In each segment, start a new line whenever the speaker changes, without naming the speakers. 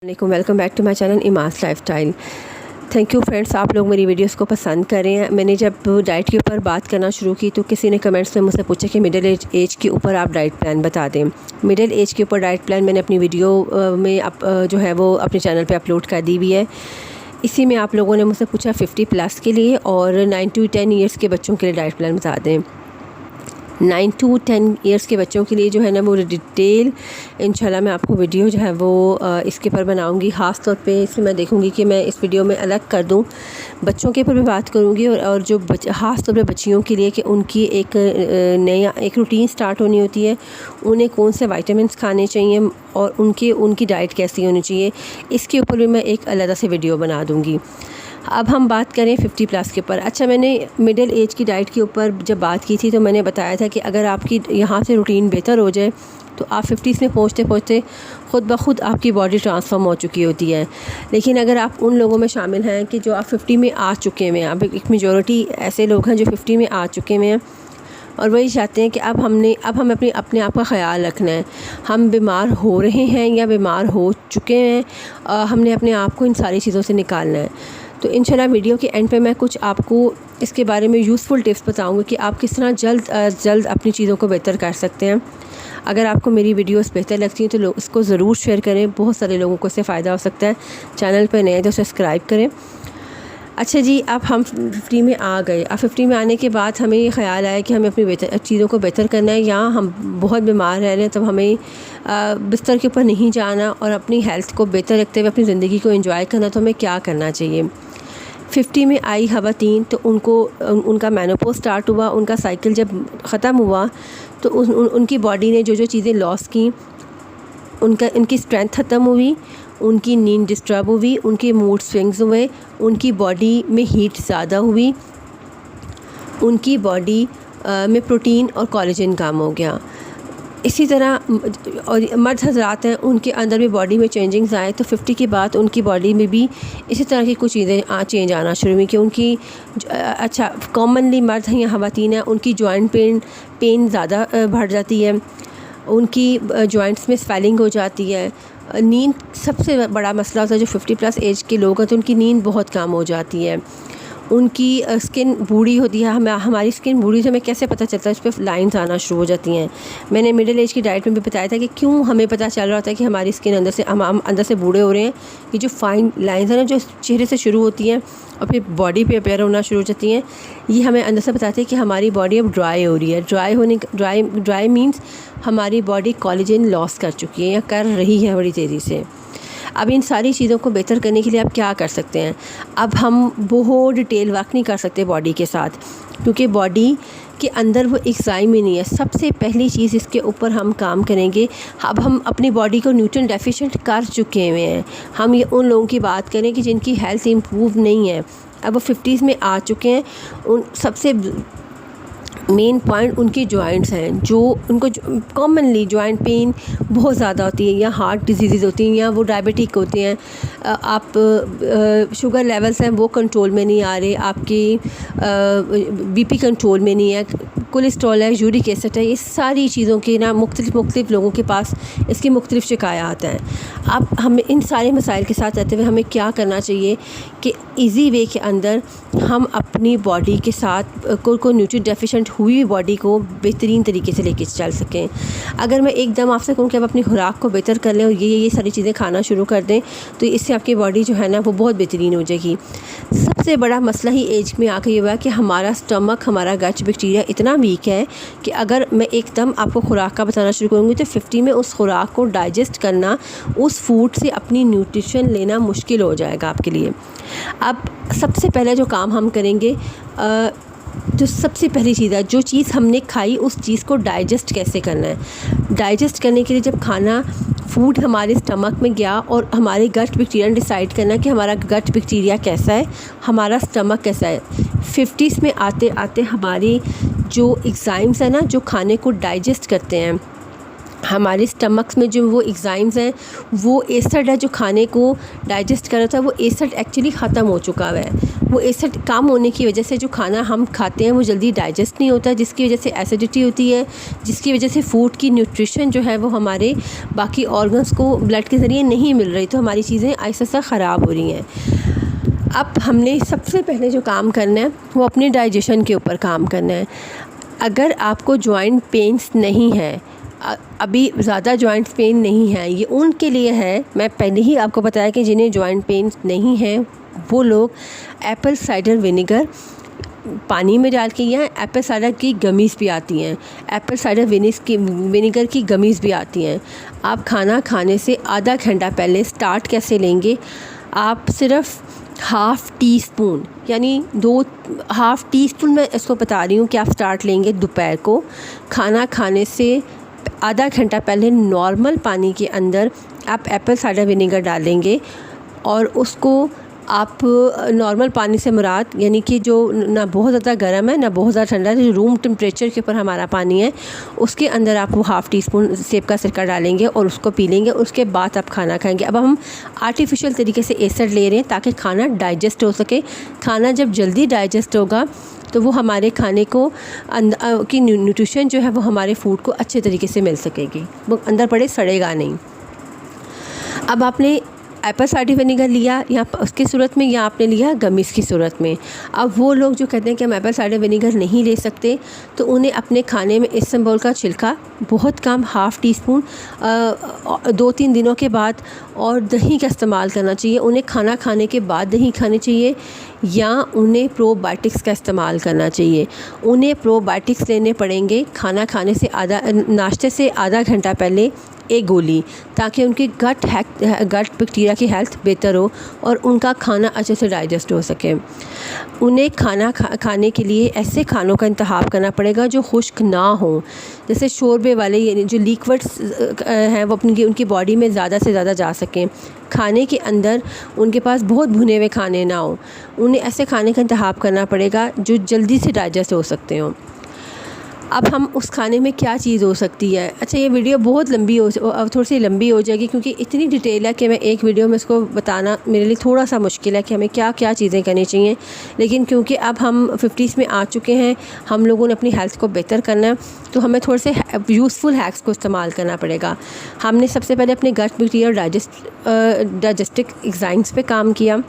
Welcome back to my channel Imas lifestyle. Thank you friends, आप लोग मेरी वीडियोस को पसंद कर रहे हैं। मैंने जब डाइट के ऊपर बात करना शुरू की तो किसी ने कमेंट्स में मुझसे पूछा कि मिडिल एज के ऊपर आप डाइट प्लान बता दें। मिडिल एज के ऊपर डाइट प्लान मैंने अपनी वीडियो में जो है वो अपने चैनल पे अपलोड कर दी हुई है। इसी में आप लोगों ने मुझसे पूछा 50+ के लिए और 9 to 10 ईयर्स के बच्चों के लिए डाइट प्लान बता दें। 9 to 10 ईयर्स के बच्चों के लिए जो है ना वो डिटेल इंशाल्लाह मैं आपको वीडियो जो है वो इसके ऊपर बनाऊंगी। ख़ास तौर पे इसमें मैं देखूंगी कि मैं इस वीडियो में अलग कर दूं, बच्चों के ऊपर भी बात करूंगी और जो ख़ास तौर पे बच्चियों के लिए कि उनकी एक नया एक रूटीन स्टार्ट होनी होती है, उन्हें कौन से विटामिन्स खाने चाहिए और उनकी डाइट कैसी होनी चाहिए, इसके ऊपर भी मैं एक अलग से वीडियो बना दूँगी। अब हम बात करें 50+ के ऊपर। अच्छा, मैंने मिडिल एज की डाइट के ऊपर जब बात की थी तो मैंने बताया था कि अगर आपकी यहाँ से रूटीन बेहतर हो जाए तो आप 50s में पहुँचते पहुँचते ख़ुद ब खुद आपकी बॉडी ट्रांसफॉर्म हो चुकी होती है। लेकिन अगर आप उन लोगों में शामिल हैं कि जो आप 50 में आ चुके हुए हैं, अब एक मेजॉरिटी ऐसे लोग हैं जो 50 में आ चुके हुए हैं और वही चाहते हैं कि अब हमें अपने आप का ख्याल रखना है। हम बीमार हो रहे हैं या बीमार हो चुके हैं, हमने अपने आप को इन सारी चीज़ों से निकालना है। तो इंशाल्लाह वीडियो के एंड पे मैं कुछ आपको इसके बारे में यूज़फुल टिप्स बताऊंगी कि आप किस तरह जल्द अपनी चीज़ों को बेहतर कर सकते हैं। अगर आपको मेरी वीडियोस बेहतर लगती हैं तो इसको ज़रूर शेयर करें, बहुत सारे लोगों को इससे फ़ायदा हो सकता है। चैनल पे नए तो सब्सक्राइब करें। अच्छा जी, अब हम 50 में आ गए। अब 50 में आने के बाद हमें ये ख्याल आया कि हमें अपनी चीज़ों को बेहतर करना है, या हम बहुत बीमार रह रहे हैं तब हमें बिस्तर के ऊपर नहीं जाना और अपनी हेल्थ को बेहतर रखते हुए अपनी ज़िंदगी को एंजॉय करना। तो हमें क्या करना चाहिए? 50 में आई ख़वातीन तो उनका मेनोपॉज स्टार्ट हुआ, उनका साइकिल जब ख़त्म हुआ तो उनकी बॉडी ने जो चीज़ें लॉस की, उनकी स्ट्रेंथ ख़त्म हुई, उनकी नींद डिस्टर्ब हुई, उनके मूड स्विंग्स हुए, उनकी बॉडी में हीट ज़्यादा हुई, उनकी बॉडी में प्रोटीन और कोलेजन कम हो गया। इसी तरह और मर्द हज़रात हैं, उनके अंदर भी बॉडी में चेंजिंग्स आए तो 50 के बाद उनकी बॉडी में भी इसी तरह की कुछ चीज़ें चेंज आना शुरू हुई कि उनकी अच्छा कॉमनली मर्द हैं या ख़वातीन हैं, उनकी जॉइंट पेन ज़्यादा बढ़ जाती है, उनकी जॉइंट्स में स्वेलिंग हो जाती है। नींद सबसे बड़ा मसला होता है। जो 50+ एज के लोग हैं तो उनकी नींद बहुत कम हो जाती है, उनकी स्किन बूढ़ी होती है। हमारी स्किन बूढ़ी से हमें कैसे पता चलता है? उस पर लाइंस आना शुरू हो जाती हैं। मैंने मिडिल एज की डाइट में भी बताया था कि क्यों हमें पता चल रहा होता है कि हमारी स्किन हम अंदर से बूढ़े हो रहे हैं। ये जो फाइन लाइंस हैं ना, जो चेहरे से शुरू होती हैं और फिर बॉडी पे अपेयर होना शुरू हो जाती हैं, ये हमें अंदर से बताती है कि हमारी बॉडी अब ड्राई हो रही है। ड्राई मीन्स हमारी बॉडी कोलेजन लॉस कर चुकी है या कर रही है बड़ी तेज़ी से। अब इन सारी चीज़ों को बेहतर करने के लिए आप क्या कर सकते हैं? अब हम बहुत डिटेल वर्क नहीं कर सकते बॉडी के साथ, क्योंकि बॉडी के अंदर वो एंजाइम ही नहीं है। सबसे पहली चीज़ इसके ऊपर हम काम करेंगे। अब हम अपनी बॉडी को न्यूट्रिएंट डेफिशिएंट कर चुके हुए हैं। हम ये उन लोगों की बात करें कि जिनकी हेल्थ इम्प्रूव नहीं है, अब वो 50s में आ चुके हैं। उन सबसे मेन पॉइंट उनकी जॉइंट्स हैं, जो उनको कॉमनली जॉइंट पेन बहुत ज़्यादा होती है, या हार्ट डिजीज़ होती हैं, या वो डायबिटिक होते हैं। आप शुगर लेवल्स हैं वो कंट्रोल में नहीं आ रहे, आपकी बीपी कंट्रोल में नहीं है, कोलेस्ट्रॉल है, यूरिक एसिड है। ये सारी चीज़ों के ना मुख्तलिफ लोगों के पास इसकी मुख्तलिफ शिकायत हैं। अब हमें इन सारे मसाइल के साथ रहते हुए हमें क्या करना चाहिए कि ईज़ी वे के अंदर हम अपनी बॉडी के साथ को न्यूट्रिएंट डेफिशिएंट हुई बॉडी को बेहतरीन तरीके से लेके चल सकें। अगर मैं एकदम आपसे कहूँ कि आप अपनी खुराक को बेहतर कर लें और ये सारी चीज़ें खाना शुरू कर दें तो इससे आपकी बॉडी जो है ना वो बहुत बेहतरीन हो जाएगी। सबसे बड़ा मसला ही एज में आकर ये हुआ कि हमारा स्टमक, हमारा गट बैक्टीरिया इतना वीक है कि अगर मैं एकदम आपको खुराक का बताना शुरू करूँगी तो 50 में उस खुराक को डाइजेस्ट करना, उस फूड से अपनी न्यूट्रिशन लेना मुश्किल हो जाएगा आपके लिए। अब सबसे पहले जो काम हम करेंगे, जो सबसे पहली चीज़ है, जो चीज़ हमने खाई उस चीज़ को डाइजेस्ट कैसे करना है। डाइजेस्ट करने के लिए जब खाना फूड हमारे स्टमक में गया और हमारे गट बैक्टीरिया ने डिसाइड करना कि हमारा गट बैक्टीरिया कैसा है, हमारा स्टमक कैसा है। 50s में आते आते हमारी जो एंजाइम्स है ना, जो खाने को डाइजेस्ट करते हैं, हमारे स्टमक्स में जो वो एंजाइम्स हैं, वो एसिड है जो खाने को डाइजेस्ट कर रहा था, वो एसिड एक्चुअली ख़त्म हो चुका है। वो एसिड कम होने की वजह से जो खाना हम खाते हैं वो जल्दी डाइजेस्ट नहीं होता, जिसकी वजह से एसिडिटी होती है, जिसकी वजह से फूड की न्यूट्रिशन जो है वो हमारे बाकी ऑर्गन्स को ब्लड के ज़रिए नहीं मिल रही, तो हमारी चीज़ें आहिस्ता आहिस्ता ख़राब हो रही हैं। अब हमने सबसे पहले जो काम करना है वो अपने डाइजेशन के ऊपर काम करना है। अगर आपको जॉइंट पेन्स नहीं है, अभी ज़्यादा जॉइंट पेन नहीं है, ये उनके लिए है, मैं पहले ही आपको बताया कि जिन्हें जॉइंट पेन नहीं है वो लोग एप्पल साइडर विनेगर पानी में डाल के, या एप्पल साइडर की गमीज़ भी आती हैं, एप्पल साइडर विनेगर की गमीज़ भी आती हैं। आप खाना खाने से आधा घंटा पहले स्टार्ट कैसे लेंगे, आप सिर्फ हाफ़ टी स्पून, यानी हाफ़ टी स्पून मैं इसको बता रही हूँ कि आप स्टार्ट लेंगे दोपहर को। खाना खाने से आधा घंटा पहले नॉर्मल पानी के अंदर आप एप्पल साइडर विनेगर डालेंगे, और उसको आप नॉर्मल पानी से मुराद यानी कि जो ना बहुत ज़्यादा गर्म है ना बहुत ज़्यादा ठंडा है, जो रूम टेम्परेचर के ऊपर हमारा पानी है, उसके अंदर आप वो हाफ़ टी स्पून सेब का सिरका डालेंगे और उसको पी लेंगे। उसके बाद आप खाना खाएंगे। अब हम आर्टिफिशियल तरीके से एसिड ले रहे हैं ताकि खाना डाइजेस्ट हो सके। खाना जब जल्दी डाइजेस्ट होगा तो वो हमारे खाने को की न्यूट्रिशन जो है वो हमारे फूड को अच्छे तरीके से मिल सकेगी, वो अंदर पड़े सड़ेगा नहीं। अब आपने एप्पल साइडर विनेगर लिया या उसकी सूरत में, या आपने लिया गमीज़ की सूरत में। अब वो लोग जो कहते हैं कि हम एप्पल साइडर विनेगर नहीं ले सकते, तो उन्हें अपने खाने में इसबगोल का छिलका बहुत कम, हाफ़ टी स्पून 2-3 दिनों के बाद, और दही का इस्तेमाल करना चाहिए। उन्हें खाना खाने के बाद दही खानी चाहिए, या उन्हें प्रोबायोटिक्स का इस्तेमाल करना चाहिए। उन्हें प्रोबायोटिक्स लेने पड़ेंगे खाना खाने से नाश्ते से आधा घंटा पहले एक गोली, ताकि उनकी गट बैक्टीरिया की हेल्थ बेहतर हो और उनका खाना अच्छे से डाइजेस्ट हो सके। उन्हें खाना खाने के लिए ऐसे खानों का इंतखाब करना पड़ेगा जो खुश्क ना हो, जैसे शोरबे वाले, यानी जो लिक्विड्स हैं वो उनकी बॉडी में ज़्यादा से ज़्यादा जा सकें। खाने के अंदर उनके पास बहुत भुने हुए खाने ना हो। उन्हें ऐसे खाने का इंतखाब करना पड़ेगा जो जल्दी से डाइजेस्ट हो सकते हों। अब हम उस खाने में क्या चीज़ हो सकती है। अच्छा, ये वीडियो बहुत लंबी थोड़ी सी लंबी हो जाएगी, क्योंकि इतनी डिटेल है कि मैं एक वीडियो में इसको बताना मेरे लिए थोड़ा सा मुश्किल है कि हमें क्या क्या चीज़ें करनी चाहिए। लेकिन क्योंकि अब हम 50s में आ चुके हैं, हम लोगों ने अपनी हेल्थ को बेहतर करना है, तो हमें थोड़े से यूज़फुल हैक्स को इस्तेमाल करना पड़ेगा। हमने सबसे पहले अपने गट बैक्टीरिया और डाइजेस्टिक एंजाइम्स पे काम किया।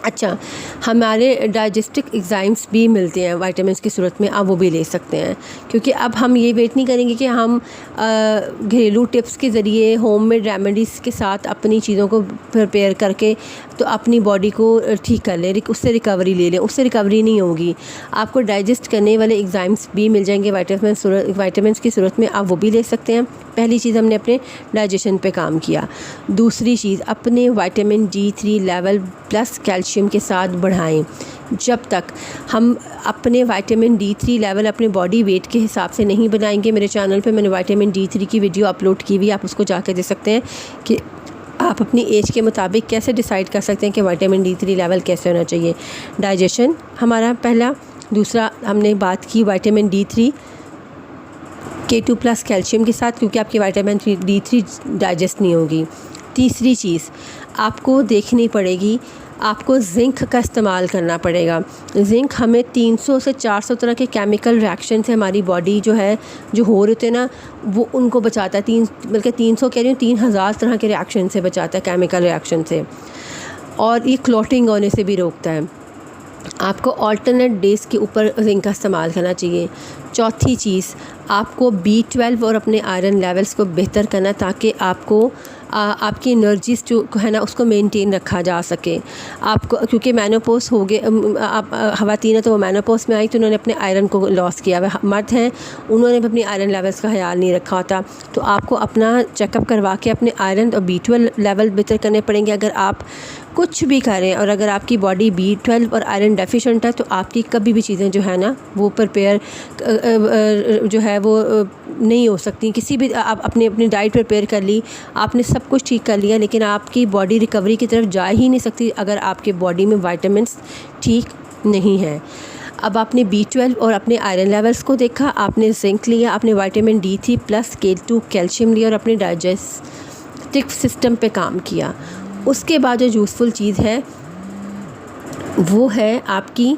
अच्छा, हमारे डाइजेस्टिक एंजाइम्स भी मिलते हैं विटामिन्स की सूरत में, आप वो भी ले सकते हैं। क्योंकि अब हम ये वेट नहीं करेंगे कि हम घरेलू टिप्स के ज़रिए, होममेड रेमेडीज़ के साथ अपनी चीज़ों को प्रिपेयर करके तो अपनी बॉडी को ठीक कर लें, उससे रिकवरी ले लें। उससे रिकवरी नहीं होगी। आपको डाइजेस्ट करने वाले एंजाइम्स भी मिल जाएंगे विटामिन्स की सूरत में, आप वो भी ले सकते हैं। पहली चीज़, हमने अपने डाइजेशन पे काम किया। दूसरी चीज़, अपने vitamin D3 level plus calcium के साथ बढ़ाएं। जब तक हम अपने विटामिन D3 लेवल अपने बॉडी वेट के हिसाब से नहीं बनाएंगे, मेरे चैनल पे मैंने विटामिन D3 की वीडियो अपलोड की हुई, आप उसको जाकर देख सकते हैं कि आप अपनी एज के मुताबिक कैसे डिसाइड कर सकते हैं कि विटामिन D3 लेवल कैसे होना चाहिए। डाइजेशन हमारा पहला। दूसरा, हमने बात की vitamin D3 K2 plus calcium के साथ, क्योंकि आपकी विटामिन D3 डाइजेस्ट नहीं होगी। तीसरी चीज़ आपको देखनी पड़ेगी, आपको जिंक का इस्तेमाल करना पड़ेगा। जिंक हमें 300 से 400 तरह के केमिकल रिएक्शन से हमारी बॉडी जो है, जो हो रहे थे ना, वो उनको बचाता है। बल्कि 300 कह रही हूँ, 3000 तरह के रिएक्शन से बचाता है, केमिकल रिएक्शन से। और ये क्लॉटिंग होने से भी रोकता है। आपको अल्टरनेट डेज के ऊपर जिंक का इस्तेमाल करना चाहिए। चौथी चीज़, आपको B12 और अपने आयरन लेवल्स को बेहतर करना, ताकि आपको आपकी एनर्जीज जो है ना उसको मेंटेन रखा जा सके। आपको क्योंकि मेनोपॉज हो गए, आप ख़वातीन है तो वो मेनोपॉज में आई तो उन्होंने अपने आयरन को लॉस किया। वह मर्द हैं, उन्होंने भी अपनी आयरन लेवल्स का ख्याल नहीं रखा होता। तो आपको अपना चेकअप करवा के अपने आयरन और B12 लेवल बेहतर करने पड़ेंगे। अगर आप कुछ भी करें और अगर आपकी बॉडी B12 और आयरन डेफिशिएंट है, तो आपकी कभी भी चीज़ें जो है ना वो प्रिपेयर जो है वो नहीं हो सकती। किसी भी आप अपनी डाइट प्रिपेयर कर ली, आपने सब कुछ ठीक कर लिया, लेकिन आपकी बॉडी रिकवरी की तरफ जा ही नहीं सकती अगर आपके बॉडी में विटामिन्स ठीक नहीं है। अब आपने B12 और अपने आयरन लेवल्स को देखा, आपने जिंक लिया, आपने vitamin D3 plus K2 calcium लिया और अपने डाइजेस्टिव सिस्टम पे काम किया। उसके बाद जो यूज़फुल चीज़ है वो है आपकी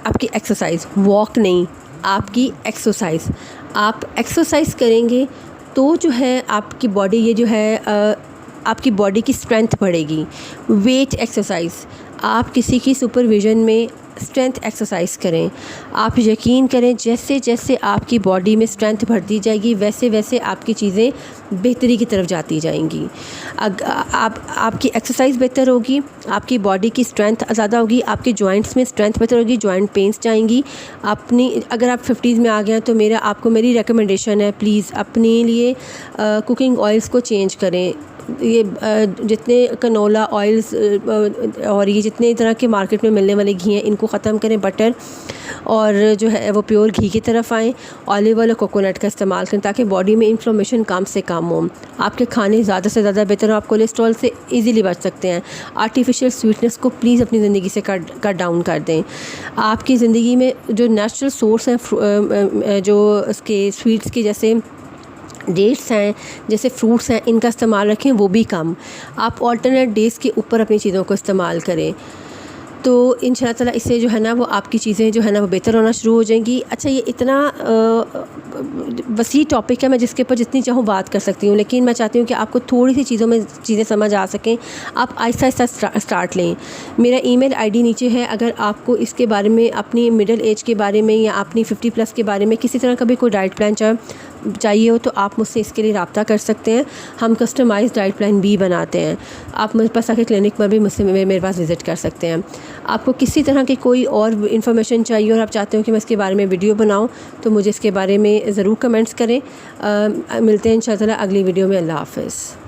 आपकी एक्सरसाइज। वॉक नहीं, आपकी एक्सरसाइज। आप एक्सरसाइज करेंगे तो जो है आपकी बॉडी ये जो है आपकी बॉडी की स्ट्रेंथ बढ़ेगी। वेट एक्सरसाइज, आप किसी की सुपरविज़न में स्ट्रेंथ एक्सरसाइज करें। आप यकीन करें जैसे जैसे आपकी बॉडी में स्ट्रेंथ बढ़ती जाएगी वैसे वैसे आपकी चीज़ें बेहतरी की तरफ जाती जाएंगी। आपकी एक्सरसाइज बेहतर होगी, आपकी बॉडी की स्ट्रेंथ ज़्यादा होगी, आपके जॉइंट्स में स्ट्रेंथ बेहतर होगी, जॉइंट पेन्स जाएंगी। अगर आप 50s में आ गए हैं तो आपको मेरी रिकमेंडेशन है, प्लीज़ अपने लिए कुकिंग ऑयल्स को चेंज करें। ये जितने कनोला ऑयल्स और ये जितने तरह के मार्केट में मिलने वाले घी हैं इनको ख़त्म करें। बटर और जो है वो प्योर घी की तरफ आएँ। ऑलिव ऑयल और कोकोनट का इस्तेमाल करें ताकि बॉडी में इन्फ्लेमेशन कम से कम हो। आपके खाने ज़्यादा से ज़्यादा बेहतर हो, आप कोलेस्ट्रॉल से इजीली बच सकते हैं। आर्टिफिशियल स्वीटनेस को प्लीज़ अपनी ज़िंदगी से कट डाउन कर दें। आपकी ज़िंदगी में जो नेचुरल सोर्स हैं जो उसके स्वीट्स के जैसे डेट्स हैं, जैसे फ्रूट्स हैं, इनका इस्तेमाल रखें, वो भी कम। आप ऑल्टरनेट डेज़ के ऊपर अपनी चीज़ों को इस्तेमाल करें तो इंशाल्लाह ताला इससे जो है ना वो आपकी चीज़ें जो है ना वो बेहतर होना शुरू हो जाएंगी। अच्छा, ये इतना वसी टॉपिक है, मैं जिसके ऊपर जितनी चाहूँ बात कर सकती हूँ, लेकिन मैं चाहती हूँ कि आपको थोड़ी सी चीज़ों में चीज़ें समझ आ सकें। आप आहिस्ता आहिस्ता स्टार्ट लें। मेरा ईमेल आईडी नीचे है। अगर आपको इसके बारे में, अपनी मिडिल एज के बारे में या अपनी 50+ के बारे में किसी तरह का भी कोई डाइट प्लान चाहिए हो तो आप मुझसे इसके लिए रब्ता कर सकते हैं। हम कस्टमाइज्ड डाइट प्लान भी बनाते हैं। आप मेरे पास आके क्लिनिक पर भी मुझसे मेरे पास विज़िट कर सकते हैं। आपको किसी तरह की कोई और इन्फॉर्मेशन चाहिए और आप चाहते हो कि मैं इसके बारे में वीडियो बनाऊं तो मुझे इसके बारे में ज़रूर कमेंट्स करें। मिलते हैं इंशाअल्लाह अगली वीडियो में। अल्लाह हाफ़िज़।